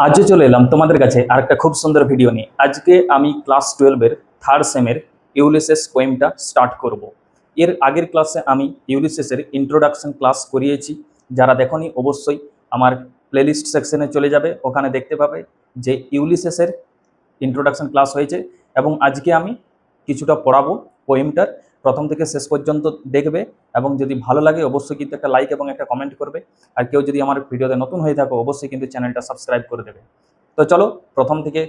আজও চলে এলাম তোমাদের কাছে আর একটা খুব সুন্দর ভিডিও নিয়ে। আজকে আমি ক্লাস 12-এর থার্ড সেমের ইউলিসেস পোয়েমটা স্টার্ট করব। এর আগের ক্লাসে আমি ইউলিসেসের ইন্ট্রোডাকশন ক্লাস করিয়েছি। যারা দেখোনি অবশ্যই আমার প্লেলিস্ট সেকশনে চলে যাবে, ওখানে দেখতে পাবে যে ইউলিসেসের ইন্ট্রোডাকশন ক্লাস হয়েছে। এবং আজকে আমি কিছুটা পড়াবো পোয়েমটার, প্রথম থেকে শেষ পর্যন্ত দেখবে এবং যদি ভালো লাগে অবশ্যই কিন্তু একটা লাইক এবং একটা কমেন্ট করবে। আর কেউ যদি আমার ভিডিওতে নতুন হয়ে থাকো অবশ্যই কিন্তু চ্যানেলটা সাবস্ক্রাইব করে দেবে। তো চলো প্রথম থেকে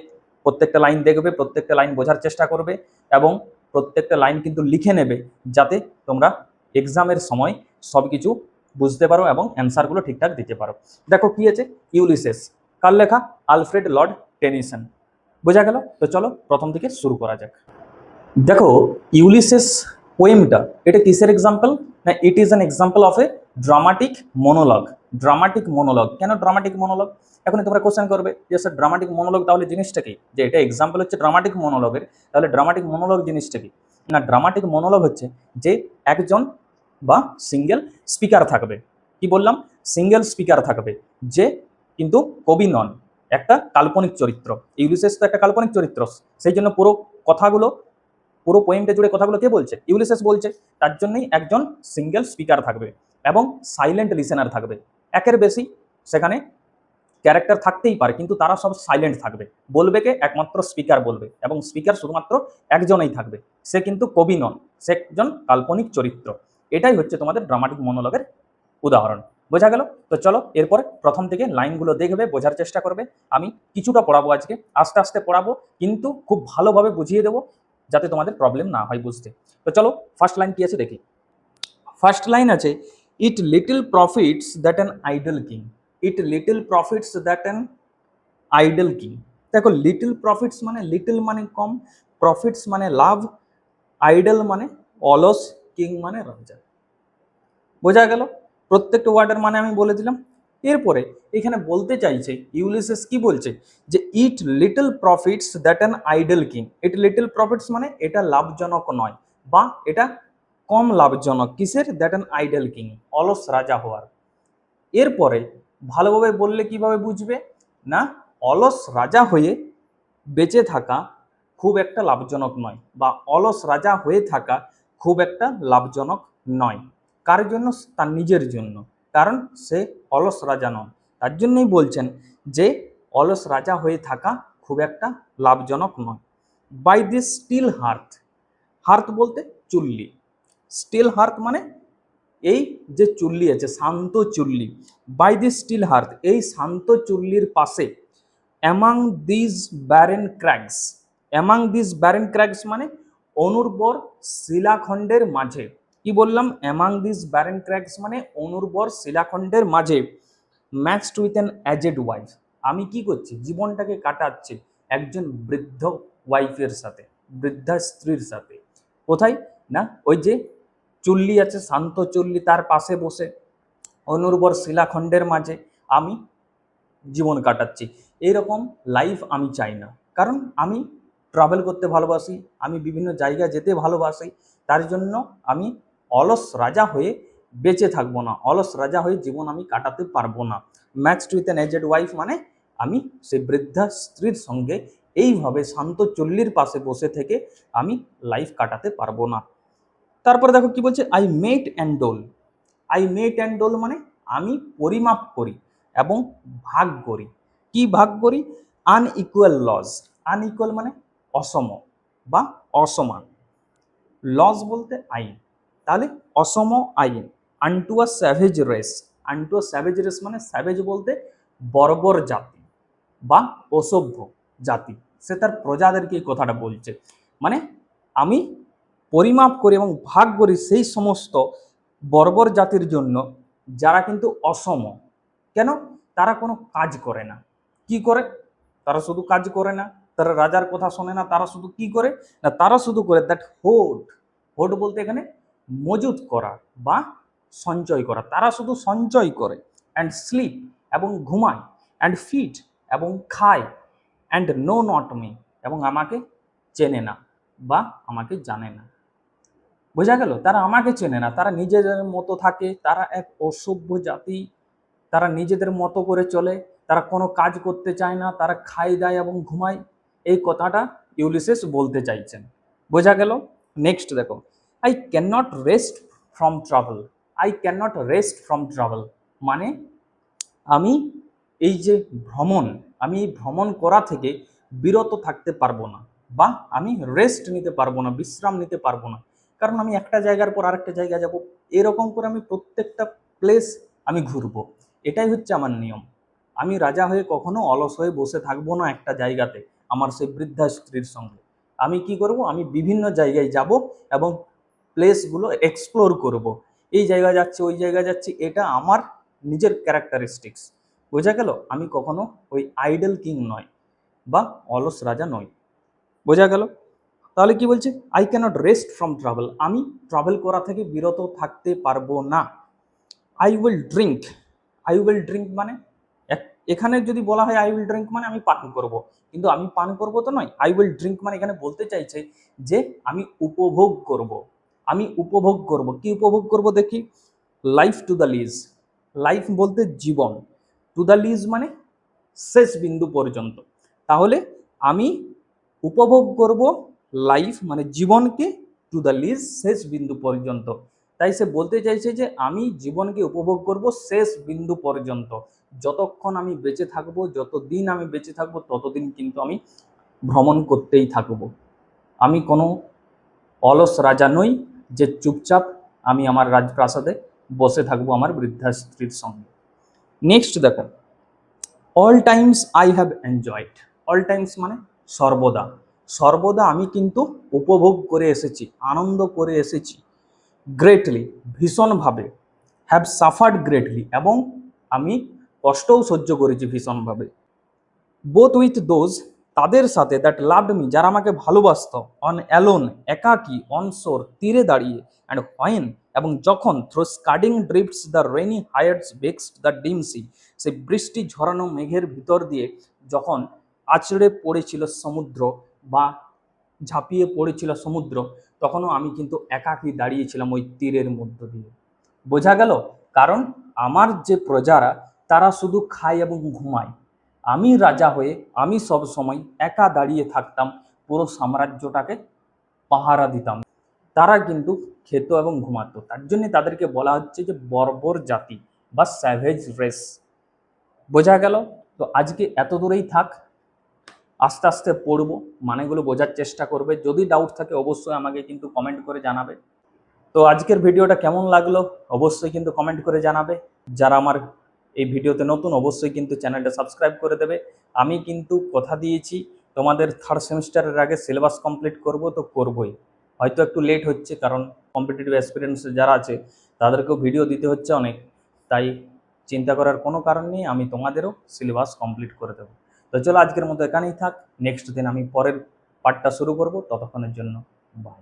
প্রত্যেকটা লাইন দেখবে, প্রত্যেকটা লাইন বোঝার চেষ্টা করবে এবং প্রত্যেকটা লাইন কিন্তু লিখে নেবে, যাতে তোমরা এক্সামের সময় সব কিছু বুঝতে পারো এবং অ্যান্সারগুলো ঠিকঠাক দিতে পারো। দেখো কি আছে, ইউলিসেস কার লেখা? Alfred Lord Tennyson. বোঝা গেল? তো চলো প্রথম থেকে শুরু করা যাক। দেখো, ইউলিসেস পোয়েমটা এটা কিসের এক্সাম্পল? না, it is an example of a dramatic monologue. Dramatic monologue কেন ড্রামাটিক মনোলগ? এখন তোমরা কোশ্চেন করবে যে স্যার ড্রামাটিক মনোলগ তাহলে জিনিসটা কি? যে এটা এক্সাম্পল হচ্ছে ড্রামাটিক মনোলগের, তাহলে ড্রামাটিক মনোলগ জিনিসটা কি? না, ড্রামাটিক মনোলগ হচ্ছে যে একজন বা সিঙ্গেল স্পিকার থাকবে। কি বললাম? সিঙ্গেল স্পিকার থাকবে, যে কিন্তু কবি নন, একটা কাল্পনিক চরিত্র। ইউলিসেস তো একটা কাল্পনিক চরিত্র, সেই জন্য পুরো পোয়েমটা জুড়ে কথাগুলো কে বলছে? ইউলিসেস বলছে। তার জন্যই একজন সিঙ্গেল স্পিকার থাকবে এবং সাইলেন্ট লিসেনার থাকবে। একের বেশি সেখানে ক্যারেক্টার থাকতেই পারে, কিন্তু তারা সব সাইলেন্ট থাকবে। বলবে কে? একমাত্র স্পিকার বলবে, এবং স্পিকার শুধুমাত্র একজনই থাকবে। সে কিন্তু কবি নন, সে একজন কাল্পনিক চরিত্র। এটাই হচ্ছে তোমাদের ড্রামাটিক মনোলগের উদাহরণ। বোঝা গেল? তো চলো এরপরে প্রথম থেকে লাইনগুলো দেখবে, বোঝার চেষ্টা করবে। আমি কিছুটা পড়াবো আজকে, আস্তে আস্তে পড়াবো, কিন্তু খুব ভালোভাবে বুঝিয়ে দেবো যাতে তোমাদের প্রবলেম না হয় বুঝতে। তো চলো ফার্স্ট লাইন কি আছে দেখি। ফার্স্ট লাইন আছে, ইট little profits that an idol king. It little profits that an idol king. দেখো, লিটল প্রফিটস মানে লিটল মানে কম, প্রফিটস মানে লাভ, আইডল মানে অলস, কিং মানে রাজা। বোঝা গেল? প্রত্যেকটা ওয়ার্ডের মানে আমি বলে দিলাম। এরপরে এখানে বলতে চাইছে ইউলিসেস কি বলছে, যে ইট little profits that an idol king. It little profits মানে এটা লাভজনক নয়, বা এটা কম লাভজনক কিসের? দ্যাট অ্যান আইডল কিং, অলস রাজা হওয়ার। এরপরে ভালোভাবে বললে কিভাবে বুঝবে? না, অলস রাজা হয়ে বেঁচে থাকা খুব একটা লাভজনক নয়, বা অলস রাজা হয়ে থাকা খুব একটা লাভজনক নয়। কার জন্য? তার নিজের জন্য, কারণ সে অলস রাজা নন। তার জন্যই বলছেন যে অলস রাজা হয়ে থাকা খুব একটা লাভজনক নয়। By this steel hearth, hearth বলতে চুল্লি, স্টিল হার্থ মানে এই যে চুল্লি আছে, শান্ত চুল্লি। বাই দিস স্টিল হার্থ, এই শান্ত চুল্লির পাশে, among this barren crags. Among this barren crags মানে অনুর্বর শিলাখণ্ডের মাঝে। কি বললাম? অ্যামাং দিস ব্যারেন ক্র্যাগস মানে অনুর্বর শিলাখণ্ডের মাঝে, ম্যাচড উইথ অ্যান অ্যাজেড ওয়াইফ। আমি কি করছি? জীবনটাকে কাটাচ্ছি একজন বৃদ্ধ ওয়াইফের সাথে, বৃদ্ধা স্ত্রীর সাথে। কোথায়? না, ওই যে চুল্লি আছে, শান্ত চুল্লি, তার পাশে বসে অনুর্বর শিলাখণ্ডের মাঝে আমি জীবন কাটাচ্ছি। এইরকম লাইফ আমি চাই না, কারণ আমি ট্রাভেল করতে ভালোবাসি, আমি বিভিন্ন জায়গায় যেতে ভালোবাসি। তার জন্য আমি অলস রাজা হয়ে বেঁচে থাকবো না, অলস রাজা হয়ে জীবন আমি কাটাতে পারবো না। Matched with an aged wife মানে আমি সেই বৃদ্ধা স্ত্রীর সঙ্গে এইভাবে শান্ত চুল্লির পাশে বসে থেকে আমি লাইফ কাটাতে পারবো না। তারপরে দেখো কি বলছে, I mete and dole. I mete and dole মানে আমি পরিমাপ করি এবং ভাগ করি। কি ভাগ করি? Unequal lodge. আনইকুয়াল মানে অসম বা অসমান, লজ বলতে আইন, তাহলে অসম আইন। আনটু আ স্যাভেজ রেস। আনটু আ স্যাভেজ রেস মানে স্যাভেজ বলতে বর্বর জাতি বা অসভ্য জাতি, সে তার প্রজাদেরকে এই কথাটা বলছে। মানে আমি পরিমাপ করি এবং ভাগ করি সেই সমস্ত বর্বর জাতির জন্য যারা কিন্তু অসম। কেন? তারা কোনো কাজ করে না। কি করে? তারা শুধু কাজ করে না, তারা রাজার কথা শোনে না, তারা শুধু কি করে? না, তারা শুধু করে দ্যাট হোড। হোড বলতে এখানে মজুত করা বা সঞ্চয় করা। তারা শুধু সঞ্চয় করে, অ্যান্ড স্লিপ এবং ঘুমায়, অ্যান্ড ফিট এবং খায়, অ্যান্ড নো নট মি এবং আমাকে চেনে না বা আমাকে জানে না। বোঝা গেল? তারা আমাকে চেনে না, তারা নিজেদের মতো থাকে, তারা এক অসভ্য জাতি, তারা নিজেদের মতো করে চলে, তারা কোনো কাজ করতে চায় না, তারা খায় দায় এবং ঘুমায়। এই কথাটা ইউলিসেস বলতে চাইছেন। বোঝা গেল? নেক্সট দেখো, I can not rest from travel. I can not rest from travel মানে আমি এই যে ভ্রমণ, আমি এই ভ্রমণ করা থেকে বিরত থাকতে পারবো না, বা আমি রেস্ট নিতে পারবো না, বিশ্রাম নিতে পারবো না, কারণ আমি একটা জায়গার পর আরেকটা জায়গা যাব, এরকম করে আমি প্রত্যেকটা প্লেস আমি ঘুরবো। এটাই হচ্ছে আমার নিয়ম। আমি রাজা হয়ে কখনো অলস হয়ে বসে থাকবো না একটা জায়গাতে আমার সেই বৃদ্ধা স্ত্রীর সঙ্গে। আমি কি করব, আমি বিভিন্ন জায়গায় যাব এবং প্লেসগুলো এক্সপ্লোর করব। এই জায়গা যাচ্ছি, ওই জায়গা যাচ্ছি, এটা আমার নিজের ক্যারেক্টারিস্টিক্স। বোঝা গেল? আমি কখনো ওই আইডল কিং নয় বা অলস রাজা নই। বোঝা গেল? তাহলে কি বলছে, I cannot rest from travel, আমি ট্রাভেল করা থেকে বিরত থাকতে পারবো না। I will drink. I will drink মানে এখানে যদি বলা হয় আই উইল ড্রিঙ্ক মানে আমি পান করব, কিন্তু আমি পান করব তো নয়। আই উইল ড্রিঙ্ক মানে এখানে বলতে চাইছে যে আমি উপভোগ করব। আমি উপভোগ করব। কি উপভোগ করব দেখি, life to the lees. Life বলতে জীবন, টু দ্য লিজ মানে শেষ বিন্দু পর্যন্ত। তাহলে আমি উপভোগ করব লাইফ মানে জীবনকে, টু দ্য লিজ শেষ বিন্দু পর্যন্ত। তাই সে বলতে চাইছে যে আমি জীবনকে উপভোগ করব শেষ বিন্দু পর্যন্ত। যতক্ষণ আমি বেঁচে থাকবো, যতদিন আমি বেঁচে থাকবো, ততদিন কিন্তু আমি ভ্রমণ করতেই থাকবো। আমি কোনো অলস রাজা নই যে চুপচাপ আমি আমার রাজপ্রাসাদে বসে থাকবো আমার বৃদ্ধা স্ত্রীর সঙ্গে। নেক্সট দেখো, all Times I have enjoyed. All Times মানে সর্বদা। সর্বদা আমি কিন্তু উপভোগ করে এসেছি, আনন্দ করে এসেছি। গ্রেটলি ভীষণভাবে, হ্যাভ সাফার্ড গ্রেটলি এবং আমি কষ্টও সহ্য করেছি ভীষণভাবে। বোথ উইথ দোজ তাদের সাথে, দ্যাট লাভড মি যারা আমাকে ভালোবাসত, অন অ্যালোন একাকী, অন শোর তীরে দাঁড়িয়ে, অ্যান্ড হোয়েন এবং যখন, through scudding drifts the rainy Hyades vexed the dim sea সেই বৃষ্টি ঝরানো মেঘের ভিতর দিয়ে যখন আছড়ে পড়েছিল সমুদ্র বা ঝাঁপিয়ে পড়েছিল সমুদ্র, তখনও আমি কিন্তু একাকী দাঁড়িয়েছিলাম ওই তীরের মধ্য দিয়ে। বোঝা গেল? কারণ আমার যে প্রজারা তারা শুধু খায় এবং ঘুমায়, আমি রাজা হয়ে আমি সব সময় একা দাঁড়িয়ে থাকতাম, পুরো সাম্রাজ্যটাকে পাহারা দিতাম। তারা কিন্তু খেত এবং ঘুমাতো, তার জন্য তাদেরকে বলা হচ্ছে যে বর্বর জাতি বা স্যাভেজ রেস। বোঝা গেল? তো আজকে এত দূরেই থাক, আস্তে আস্তে পড়বো, মানেগুলো বোঝার চেষ্টা করবে। যদি ডাউট থাকে অবশ্যই আমাকে কিন্তু কমেন্ট করে জানাবে। তো আজকের ভিডিওটা কেমন লাগলো অবশ্যই কিন্তু কমেন্ট করে জানাবে। যারা আমার এই ভিডিওতে নতুন অবশ্যই কিন্তু চ্যানেলটা সাবস্ক্রাইব করে দেবে। আমি কিন্তু কথা দিয়েছি তোমাদের থার্ড সেমিস্টারের আগে সিলেবাস কমপ্লিট করব, তো করবই। হয়তো একটু লেট হচ্ছে কারণ কম্পিটিটিভ এক্সপিরিয়েন্স যারা আছে তাদেরকেও ভিডিও দিতে হচ্ছে অনেক, তাই চিন্তা করার কোনো কারণ নেই, আমি তোমাদেরও সিলেবাস কমপ্লিট করে দেবো। তো চলো আজকের মতো এখানেই থাক, নেক্সট দিন আমি পরের পার্টটা শুরু করব, ততক্ষণের জন্য বাই।